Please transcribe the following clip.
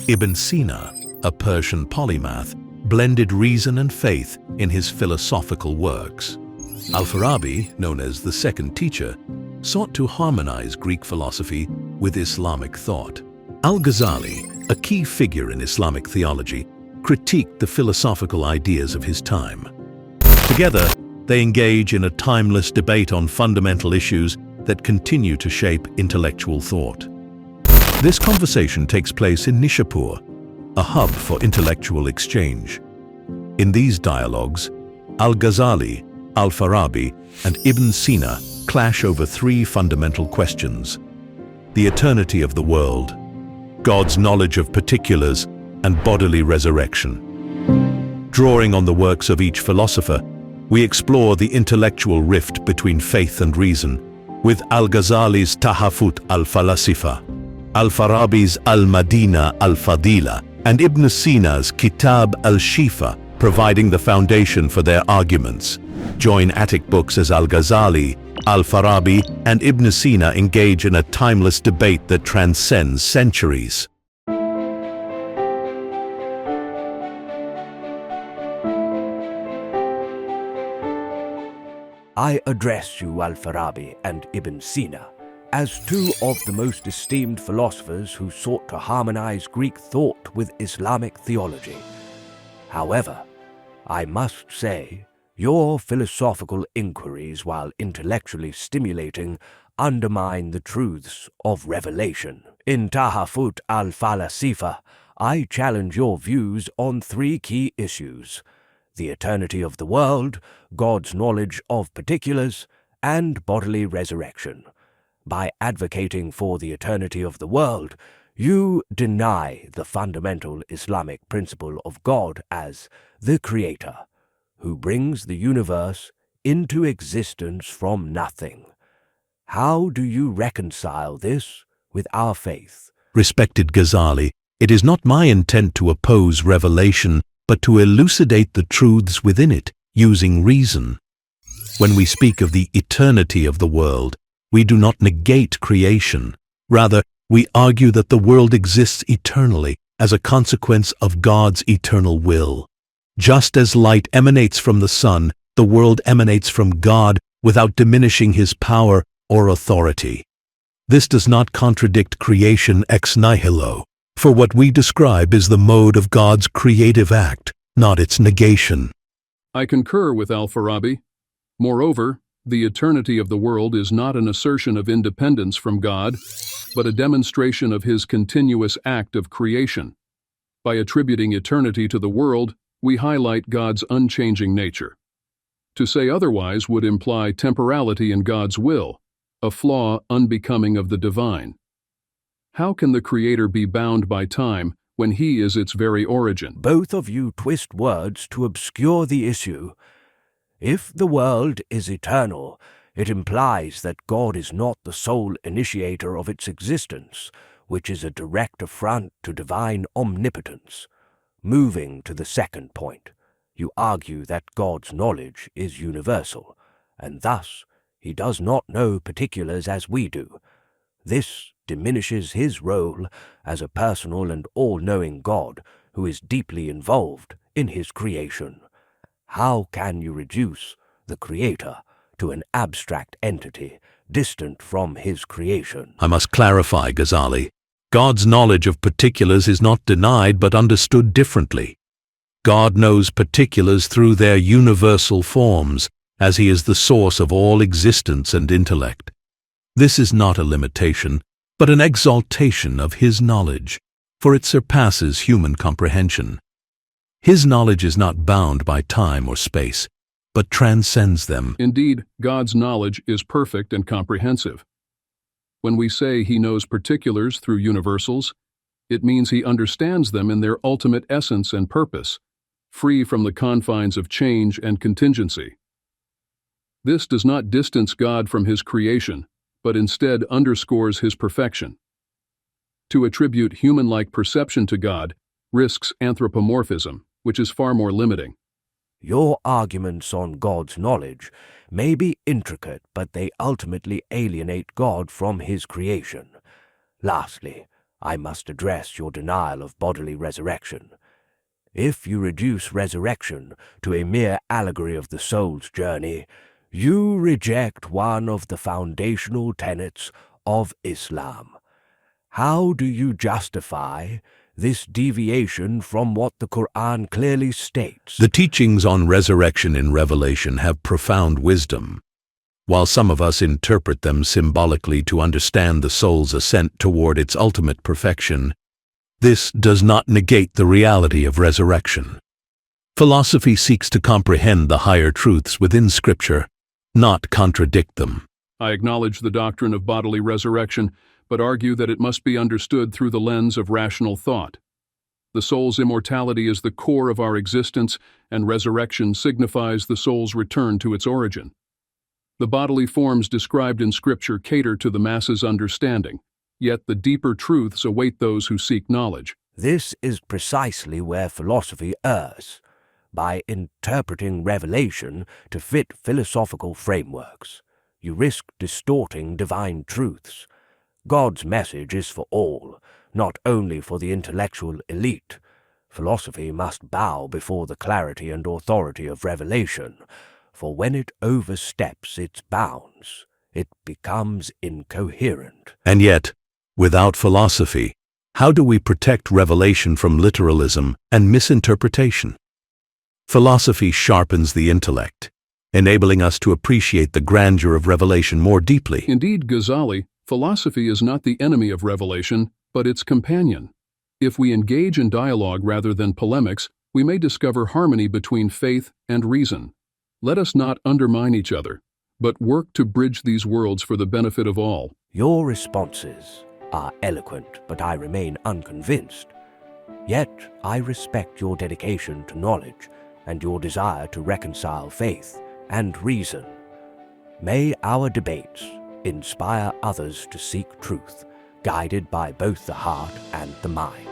Ibn Sina, a Persian polymath, blended reason and faith in his philosophical works. Al-Farabi, known as the second teacher, sought to harmonize Greek philosophy with Islamic thought. Al-Ghazali, a key figure in Islamic theology, critiqued the philosophical ideas of his time. Together, they engage in a timeless debate on fundamental issues that continue to shape intellectual thought. This conversation takes place in Nishapur, a hub for intellectual exchange. In these dialogues, Al-Ghazali, Al-Farabi, and Ibn Sina clash over three fundamental questions: the eternity of the world, God's knowledge of particulars, and bodily resurrection. Drawing on the works of each philosopher, we explore the intellectual rift between faith and reason, with Al-Ghazali's Tahafut al-Falasifa, Al-Farabi's Al-Madina al-Fadila, and Ibn Sina's Kitab al-Shifa providing the foundation for their arguments. Join Attic books as Al-Ghazali, Al-Farabi, and Ibn Sina engage in a timeless debate that transcends centuries. I address you, Al-Farabi and Ibn Sina, as two of the most esteemed philosophers who sought to harmonize Greek thought with Islamic theology. However, I must say, your philosophical inquiries, while intellectually stimulating, undermine the truths of revelation. In Tahafut al-Falasifa, I challenge your views on three key issues: the eternity of the world, God's knowledge of particulars, and bodily resurrection. By advocating for the eternity of the world, you deny the fundamental Islamic principle of God as the Creator, who brings the universe into existence from nothing. How do you reconcile this with our faith? Respected Ghazali, it is not my intent to oppose revelation, but to elucidate the truths within it using reason. When we speak of the eternity of the world, we do not negate creation. Rather, we argue that the world exists eternally as a consequence of God's eternal will. Just as light emanates from the sun, the world emanates from God without diminishing his power or authority. This does not contradict creation ex nihilo, for what we describe is the mode of God's creative act, not its negation. I concur with Al-Farabi. Moreover, the eternity of the world is not an assertion of independence from God, but a demonstration of his continuous act of creation. By attributing eternity to the world, we highlight God's unchanging nature. To say otherwise would imply temporality in God's will, a flaw unbecoming of the divine. How can the Creator be bound by time when he is its very origin? Both of you twist words to obscure the issue. If the world is eternal, it implies that God is not the sole initiator of its existence, which is a direct affront to divine omnipotence. Moving to the second point, you argue that God's knowledge is universal, and thus he does not know particulars as we do. This diminishes his role as a personal and all-knowing God who is deeply involved in his creation. How can you reduce the Creator to an abstract entity distant from his creation? I must clarify, Ghazali. God's knowledge of particulars is not denied but understood differently. God knows particulars through their universal forms, as he is the source of all existence and intellect. This is not a limitation, but an exaltation of his knowledge, for it surpasses human comprehension. His knowledge is not bound by time or space, but transcends them. Indeed, God's knowledge is perfect and comprehensive. When we say he knows particulars through universals, it means he understands them in their ultimate essence and purpose, free from the confines of change and contingency. This does not distance God from his creation, but instead underscores his perfection. To attribute human-like perception to God risks anthropomorphism, which is far more limiting. Your arguments on God's knowledge may be intricate, but they ultimately alienate God from his creation. Lastly, I must address your denial of bodily resurrection. If you reduce resurrection to a mere allegory of the soul's journey, you reject one of the foundational tenets of Islam. How do you justify this deviation from what the Quran clearly states? The teachings on resurrection in Revelation have profound wisdom. While some of us interpret them symbolically to understand the soul's ascent toward its ultimate perfection, this does not negate the reality of resurrection. Philosophy seeks to comprehend the higher truths within Scripture, not contradict them. I acknowledge the doctrine of bodily resurrection, but argue that it must be understood through the lens of rational thought. The soul's immortality is the core of our existence, and resurrection signifies the soul's return to its origin. The bodily forms described in Scripture cater to the masses' understanding, yet the deeper truths await those who seek knowledge. This is precisely where philosophy errs, by interpreting revelation to fit philosophical frameworks. You risk distorting divine truths. God's message is for all, not only for the intellectual elite. Philosophy must bow before the clarity and authority of revelation, for when it oversteps its bounds, it becomes incoherent. And yet, without philosophy, how do we protect revelation from literalism and misinterpretation? Philosophy sharpens the intellect, enabling us to appreciate the grandeur of revelation more deeply. Indeed, Ghazali, philosophy is not the enemy of revelation, but its companion. If we engage in dialogue rather than polemics, we may discover harmony between faith and reason. Let us not undermine each other, but work to bridge these worlds for the benefit of all. Your responses are eloquent, but I remain unconvinced. Yet I respect your dedication to knowledge and your desire to reconcile faith and reason. May our debates inspire others to seek truth, guided by both the heart and the mind.